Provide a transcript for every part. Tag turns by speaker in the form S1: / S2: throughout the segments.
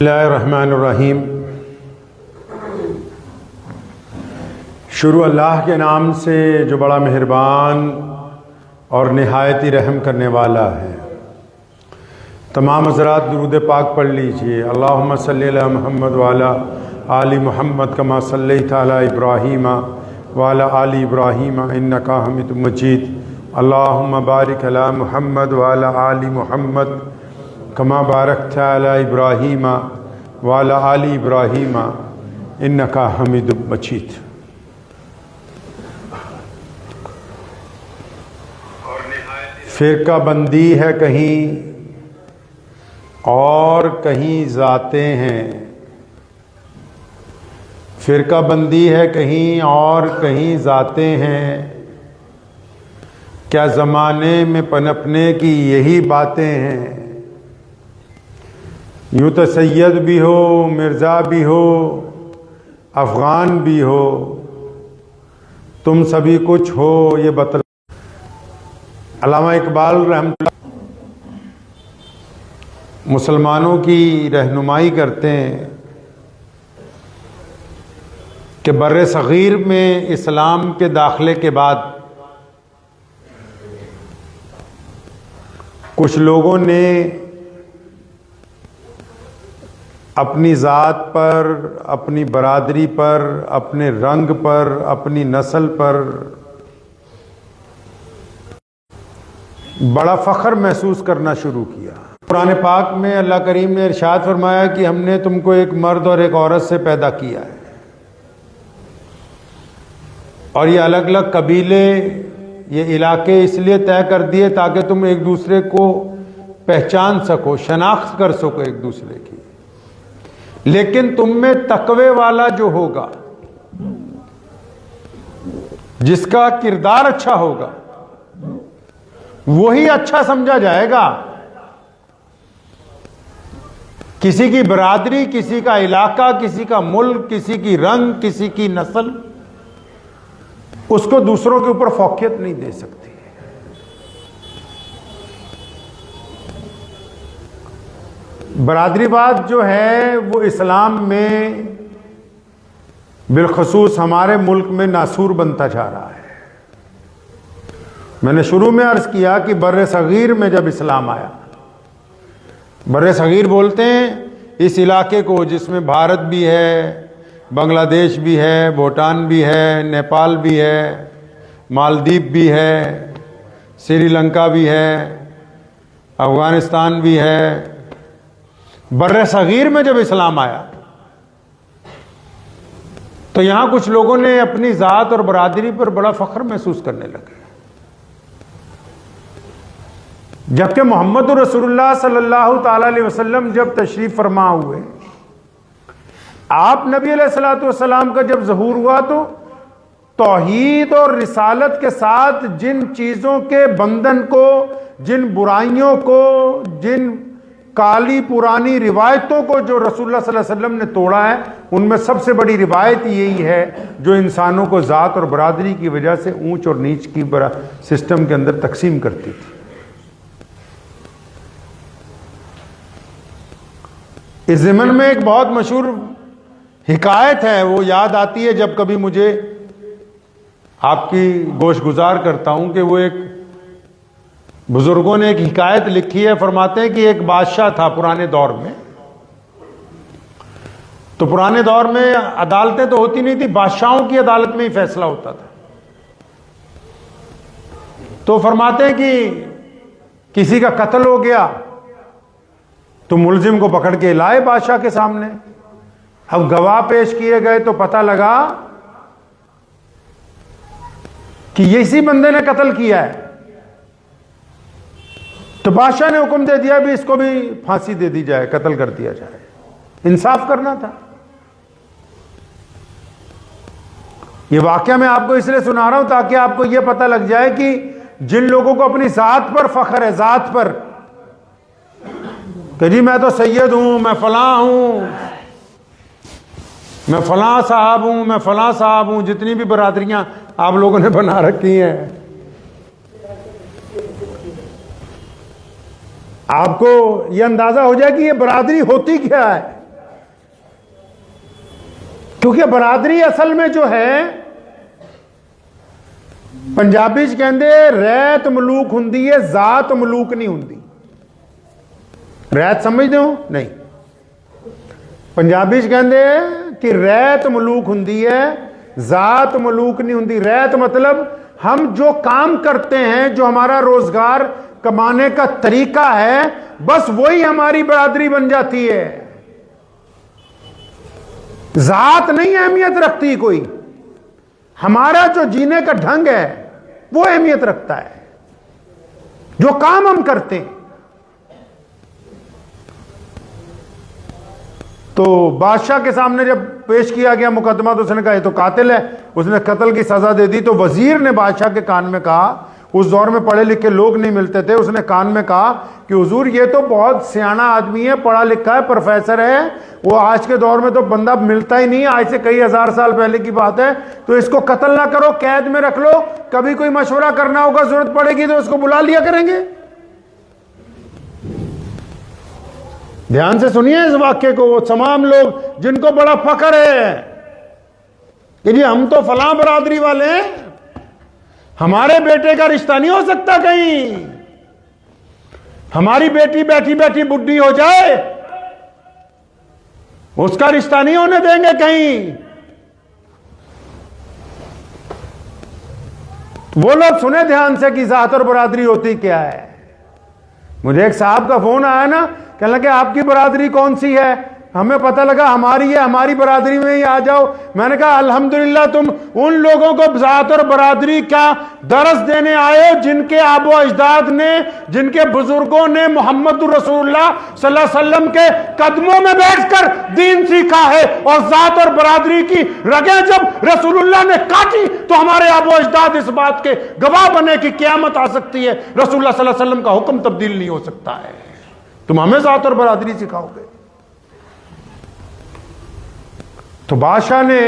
S1: बिस्मिल्लाहिर्रहमानिर्रहीम। शुरू अल्लाह के नाम से जो बड़ा मेहरबान और निहायती रहम करने वाला है। तमाम हज़रात दुरूद पाक पढ़ लीजिए। अल्लाहुम्मा सल्ली अला मुहम्मद व अला आलि मुहम्मद कमा सल्लैता अला इब्राहीम व अला आलि इब्राहीम इन्नका हमीदुम मजीद। अल्लाहुम्मा बारिक अला मुहम्मद व अला आलि मुहम्मद कमा बारकता अला इब्राहीम व अला आलि इब्राहीम इन्नका हमीदुम मजीद। फ़िरका बंदी है कहीं और कहीं ज़ाते हैं। फ़िरका बंदी है कहीं और कहीं ज़ाते हैं। क्या ज़माने में पनपने की यही बातें हैं। यूँ तो सैयद भी हो, मिर्ज़ा भी हो, अफ़गान भी हो, तुम सभी कुछ हो ये बतला। अल्लामा इकबाल रहमतुल्लाह मुसलमानों की रहनुमाई करते हैं कि बर्रे सग़ीर में इस्लाम के दाखिले के बाद कुछ लोगों ने अपनी ज़ात पर, अपनी बरादरी पर, अपने रंग पर, अपनी नस्ल पर बड़ा फ़ख्र महसूस करना शुरू किया। कुरान पाक में अल्लाह करीम ने इरशाद फरमाया कि हमने तुमको एक मर्द और एक औरत से पैदा किया है और ये अलग अलग कबीले, ये इलाके इसलिए तय कर दिए ताकि तुम एक दूसरे को पहचान सको, शनाख्त कर सको एक दूसरे की। लेकिन तुम में तकवे वाला जो होगा, जिसका किरदार अच्छा होगा, वही अच्छा समझा जाएगा। किसी की बरादरी, किसी का इलाका, किसी का मुल्क, किसी की रंग, किसी की नस्ल उसको दूसरों के ऊपर फौकियत नहीं दे सकती। बरादरीवाद जो है वो इस्लाम में बिलखसूस हमारे मुल्क में नासूर बनता जा रहा है। मैंने शुरू में अर्ज़ किया कि बर्रे सग़ीर में जब इस्लाम आया, बर्रे सग़ीर बोलते हैं इस इलाके को जिसमें भारत भी है, बांग्लादेश भी है, भूटान भी है, नेपाल भी है, मालदीव भी है, श्रीलंका भी है, अफ़गानिस्तान भी है। बर्रे सग़ीर में जब इस्लाम आया तो यहाँ कुछ लोगों ने अपनी ज़ात और बरादरी पर बड़ा फ़ख्र महसूस करने लगे, जबकि मोहम्मद रसूलुल्लाह सल्लल्लाहु ताला अलैहि वसल्लम जब तशरीफ़ फरमा हुए, आप नबी अलैहिस्सलातु वस्सलाम का जब ज़हूर हुआ तो तौहीद और रिसालत के साथ जिन चीज़ों के बंधन को, जिन बुराइयों को, जिन काली पुरानी रिवायतों को जो रसूलुल्लाह सल्लल्लाहु अलैहि वसल्लम ने तोड़ा है, उनमें सबसे बड़ी रिवायत यही है जो इंसानों को ज़ात और बरादरी की वजह से ऊंच और नीच की सिस्टम के अंदर तकसीम करती थी। इस ज़मन में एक बहुत मशहूर हिकायत है, वो याद आती है जब कभी मुझे आपकी गोशगुजार करता हूं कि वो एक बुजुर्गों ने एक हिकायत लिखी है। फरमाते हैं कि एक बादशाह था पुराने दौर में। तो पुराने दौर में अदालतें तो होती नहीं थी, बादशाहों की अदालत में ही फैसला होता था। तो फरमाते हैं कि किसी का कत्ल हो गया तो मुलजिम को पकड़ के लाए बादशाह के सामने। अब गवाह पेश किए गए तो पता लगा कि ये इसी बंदे ने कत्ल किया है। तो बादशाह ने हुक्म दे दिया भी इसको भी फांसी दे दी जाए, कत्ल कर दिया जाए। इंसाफ करना था। ये वाकया मैं आपको इसलिए सुना रहा हूं ताकि आपको यह पता लग जाए कि जिन लोगों को अपनी जात पर फख्र है, जात पर कि जी मैं तो सैयद हूं, मैं फलां हूं, मैं फलां साहब हूं, मैं फलां साहब हूं, जितनी भी बरादरियां आप लोगों ने बना रखी हैं, आपको यह अंदाजा हो जाए कि ये बरादरी होती क्या है। क्योंकि बरादरी असल में जो है, पंजाबी च कहते रैत मलूक हुंदी है, जात मलूक नहीं हुंदी। रैत समझते हो? नहीं। पंजाबी च कहते कि रैत मलूक हुंदी है, जात मलूक नहीं हुंदी। रैत मतलब हम जो काम करते हैं, जो हमारा रोजगार कमाने का तरीका है, बस वही हमारी बरादरी बन जाती है। जात नहीं अहमियत रखती कोई, हमारा जो जीने का ढंग है वो अहमियत रखता है, जो काम हम करते हैं। तो बादशाह के सामने जब पेश किया गया मुकदमा, तो उसने कहा ये तो कातिल है, उसने कत्ल की सजा दे दी। तो वजीर ने बादशाह के कान में कहा, उस दौर में पढ़े लिखे लोग नहीं मिलते थे, उसने कान में कहा कि हुजूर ये तो बहुत सियाना आदमी है, पढ़ा लिखा है, प्रोफेसर है, वो आज के दौर में तो बंदा मिलता ही नहीं है, आज से कई हजार साल पहले की बात है, तो इसको कत्ल ना करो, कैद में रख लो, कभी कोई मशवरा करना होगा, जरूरत पड़ेगी तो उसको बुला लिया करेंगे। ध्यान से सुनिए इस वाक्य को, वो तमाम लोग जिनको बड़ा फख्र है कि जी हम तो फलां बरादरी वाले हैं, हमारे बेटे का रिश्ता नहीं हो सकता कहीं, हमारी बेटी बैठी बैठी बुढ़ी हो जाए उसका रिश्ता नहीं होने देंगे कहीं। वो लोग सुने ध्यान से कि जात और बरादरी होती क्या है। मुझे एक साहब का फोन आया ना, कहने लगे आपकी बरादरी कौन सी है? हमें पता लगा हमारी है, हमारी बरादरी में ही आ जाओ। मैंने कहा अल्हम्दुलिल्लाह तुम उन लोगों को जात और बरादरी का दरस देने आए हो जिनके आबो अजदाद ने, जिनके बुजुर्गों ने मोहम्मद रसूलुल्लाह सल्लल्लाहु अलैहि वसल्लम के कदमों में बैठकर दीन सीखा है। और जात और बरादरी की रगें जब रसूलुल्लाह ने काटी तो हमारे आबो अजदाद इस बात के गवाह बने कि क़यामत आ सकती है, रसूलुल्लाह सल्लल्लाहु अलैहि वसल्लम का हुक्म तब्दील नहीं हो सकता है। तुम हमें जात और बरादरी सिखाओगे? तो बादशाह ने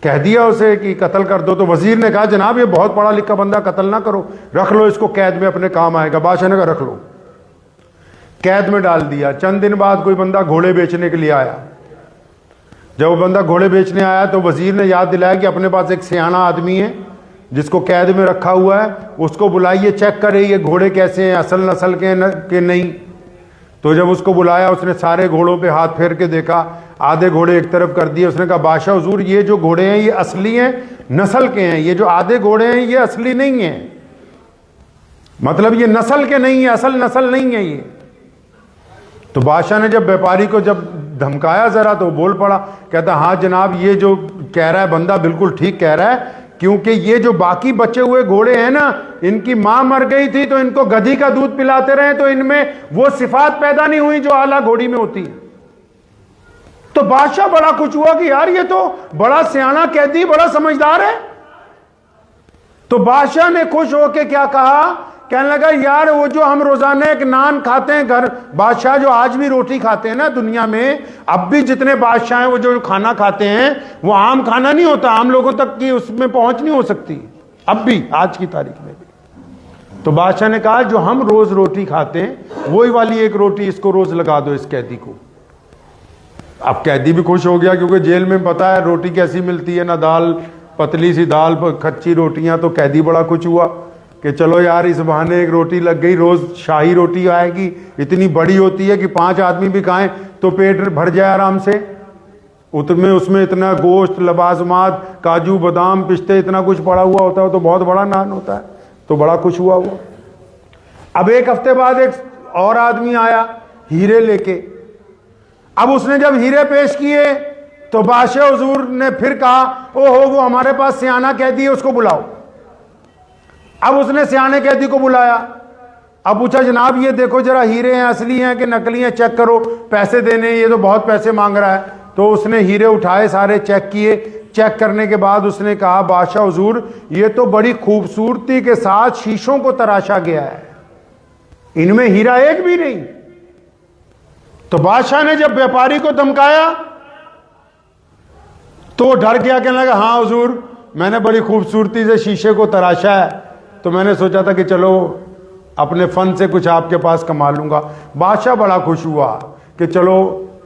S1: कह दिया उसे कि कत्ल कर दो। तो वजीर ने कहा जनाब ये बहुत पढ़ा लिखा बंदा, कत्ल ना करो, रख लो इसको, कैद में अपने काम आएगा। बादशाह ने कहा रख लो, कैद में डाल दिया। चंद दिन बाद कोई बंदा घोड़े बेचने के लिए आया। जब वो बंदा घोड़े बेचने आया तो वजीर ने याद दिलाया कि अपने पास एक सियाना आदमी है जिसको कैद में रखा हुआ है, उसको बुलाइए, चेक करे ये घोड़े कैसे हैं, असल नस्ल के के नहीं। तो जब उसको बुलाया उसने सारे घोड़ों पे हाथ फेर के देखा, आधे घोड़े एक तरफ कर दिए। उसने कहा बादशाह हुजूर ये जो घोड़े हैं ये असली हैं, नस्ल के हैं, ये जो आधे घोड़े हैं ये असली नहीं हैं, मतलब ये नस्ल के नहीं है, असल नस्ल नहीं है ये। तो बादशाह ने जब व्यापारी को जब धमकाया जरा तो बोल पड़ा, कहता हाँ जनाब ये जो कह रहा है बंदा बिल्कुल ठीक कह रहा है, क्योंकि ये जो बाकी बचे हुए घोड़े हैं ना, इनकी मां मर गई थी तो इनको गधी का दूध पिलाते रहे तो इनमें वो सिफात पैदा नहीं हुई जो आला घोड़ी में होती है। तो बादशाह बड़ा खुश हुआ कि यार ये तो बड़ा सियाना कैदी, बड़ा समझदार है। तो बादशाह ने खुश होकर क्या कहा, कहने लगा यार वो जो हम रोजाना एक नान खाते हैं घर, बादशाह जो आज भी रोटी खाते हैं ना दुनिया में, अब भी जितने बादशाह हैं वो जो खाना खाते हैं वो आम खाना नहीं होता, आम लोगों तक की उसमें पहुंच नहीं हो सकती अब भी, आज की तारीख में भी। तो बादशाह ने कहा जो हम रोज रोटी खाते हैं वही वाली एक रोटी इसको रोज लगा दो इस कैदी को। अब कैदी भी खुश हो गया क्योंकि जेल में पता है रोटी कैसी मिलती है ना, दाल, पतली सी दाल, कच्ची रोटियां। तो कैदी बड़ा खुश हुआ कि चलो यार इस बहाने एक रोटी लग गई, रोज शाही रोटी आएगी, इतनी बड़ी होती है कि 5 आदमी भी खाएं तो पेट भर जाए आराम से। उसमें इतना गोश्त, लबाजमात, काजू, बादाम, पिस्ते, इतना कुछ पड़ा हुआ होता है, तो बहुत बड़ा नान होता है। तो बड़ा खुश हुआ वो। अब एक हफ्ते बाद एक और आदमी आया हीरे लेके। अब उसने जब हीरे पेश किए तो बादशाह हुजूर ने फिर कहा ओहो वो हमारे पास सियाना कैदी है, उसको बुलाओ। अब उसने सियाने कैदी को बुलाया। अब पूछा जनाब ये देखो जरा हीरे हैं, असली हैं कि नकली हैं, चेक करो, पैसे देने, ये तो बहुत पैसे मांग रहा है। तो उसने हीरे उठाए, सारे चेक किए। चेक करने के बाद उसने कहा बादशाह हुजूर ये तो बड़ी खूबसूरती के साथ शीशों को तराशा गया है, इनमें हीरा एक भी नहीं। तो बादशाह ने जब व्यापारी को धमकाया तो वो डर गया, कहने लगा हाँ हुजूर मैंने बड़ी खूबसूरती से शीशे को तराशा है, तो मैंने सोचा था कि चलो अपने फन से कुछ आपके पास कमा लूंगा। बादशाह बड़ा खुश हुआ कि चलो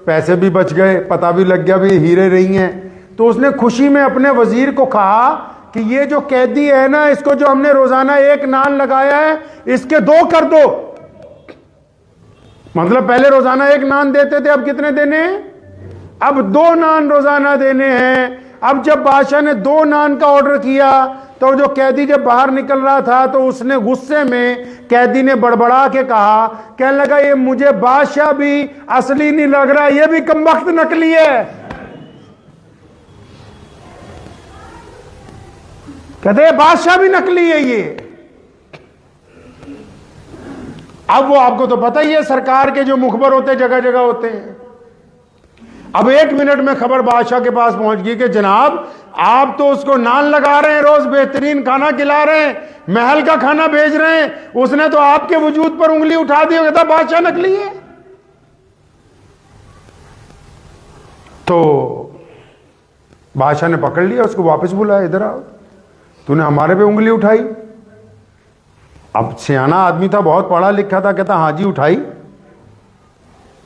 S1: पैसे भी बच गए, पता भी लग गया भी हीरे रही हैं। तो उसने खुशी में अपने वजीर को कहा कि ये जो कैदी है ना, इसको जो हमने रोजाना 1 नान लगाया है, इसके 2 कर दो। मतलब पहले रोजाना 1 नान देते थे, अब कितने देने हैं? अब 2 नान रोजाना देने हैं। अब जब बादशाह ने 2 नान का ऑर्डर किया तो जो कैदी जब बाहर निकल रहा था तो उसने गुस्से में, कैदी ने बड़बड़ा के कहा, कहने लगा ये मुझे बादशाह भी असली नहीं लग रहा, ये भी कमबख्त नकली है। कहते हैं बादशाह भी नकली है ये। अब वो आपको तो पता ही है, सरकार के जो मुखबर होते जगह जगह होते हैं। अब 1 मिनट में खबर बादशाह के पास पहुंच गई कि जनाब आप तो उसको नान लगा रहे हैं, रोज बेहतरीन खाना खिला रहे हैं, महल का खाना भेज रहे हैं, उसने तो आपके वजूद पर उंगली उठा दी। कहता बादशाह नकली है। तो बादशाह ने पकड़ लिया, उसको वापस बुलाया, इधर आओ, तूने हमारे पे उंगली उठाई। अब सियाना आदमी था, बहुत पढ़ा लिखा था, कहता हाँ जी उठाई।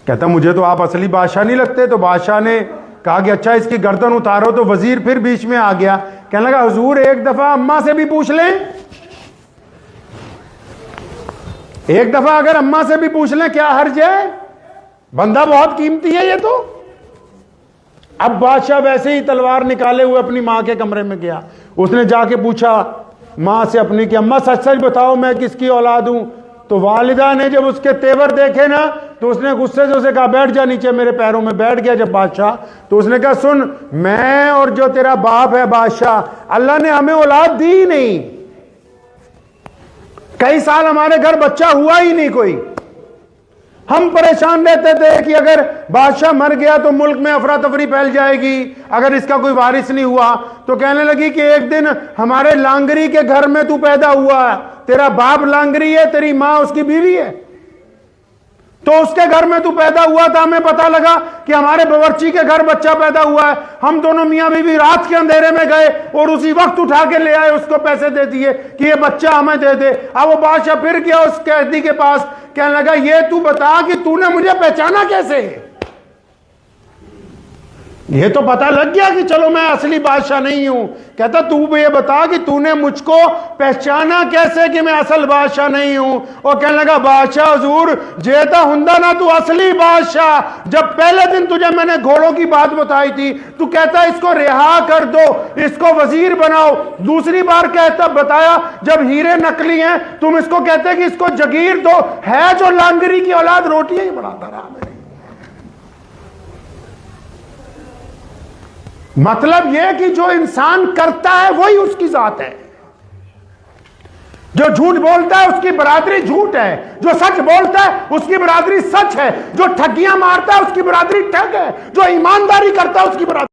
S1: कहता मुझे तो आप असली बादशाह नहीं लगते। तो बादशाह ने कहा कि अच्छा इसकी गर्दन उतारो। तो वजीर फिर बीच में आ गया, कहने लगा हुजूर एक दफा अम्मा से भी पूछ लें, एक दफा अगर अम्मा से भी पूछ लें, क्या हर्ज है, बंदा बहुत कीमती है ये तो। अब बादशाह वैसे ही तलवार निकाले हुए अपनी मां के कमरे में गया। उसने जाके पूछा मां से अपनी कि अम्मा सच सच बताओ मैं किसकी औलाद हूं। तो वालिदा ने जब उसके तेवर देखे ना, तो उसने गुस्से से उसे कहा बैठ जा नीचे मेरे पैरों में। बैठ गया जब बादशाह, तो उसने कहा सुन, मैं और जो तेरा बाप है बादशाह, अल्लाह ने हमें औलाद दी ही नहीं। कई साल हमारे घर बच्चा हुआ ही नहीं कोई। हम परेशान रहते थे कि अगर बादशाह मर गया तो मुल्क में अफरा तफरी फैल जाएगी, अगर इसका कोई वारिस नहीं हुआ। तो कहने लगी कि एक दिन हमारे लांगरी के घर में तू पैदा हुआ, तेरा बाप लांगरी है, तेरी मां उसकी बीवी है, तो उसके घर में तू पैदा हुआ था। हमें पता लगा कि हमारे बावर्ची के घर बच्चा पैदा हुआ है। हम दोनों मियां बीवी रात के अंधेरे में गए और उसी वक्त उठा के ले आए, उसको पैसे दे दिए कि ये बच्चा हमें दे दे। अब वो बादशाह फिर गया उस कैदी के पास, कहने लगा ये तू बता कि तूने मुझे पहचाना कैसे। ये तो पता लग गया कि चलो मैं असली बादशाह नहीं हूं। कहता तू ये बता कि तूने मुझको पहचाना कैसे कि मैं असल बादशाह नहीं हूं। और कहने लगा बादशाह हुजूर जेता हुंदा ना तू असली बादशाह। जब पहले दिन तुझे मैंने घोड़ों की बात बताई थी, तू कहता इसको रिहा कर दो, इसको वजीर बनाओ। दूसरी बार कहता बताया जब हीरे नकली हैं, तुम इसको कहते कि इसको जगीर दो। है जो लांगरी की औलाद, रोटियां ही बनाता रहा मैं। मतलब यह कि जो इंसान करता है वही उसकी जात है। जो झूठ बोलता है उसकी बरादरी झूठ है, जो सच बोलता है उसकी बरादरी सच है, जो ठगियां मारता है उसकी बरादरी ठग है, जो ईमानदारी करता है उसकी बरादरी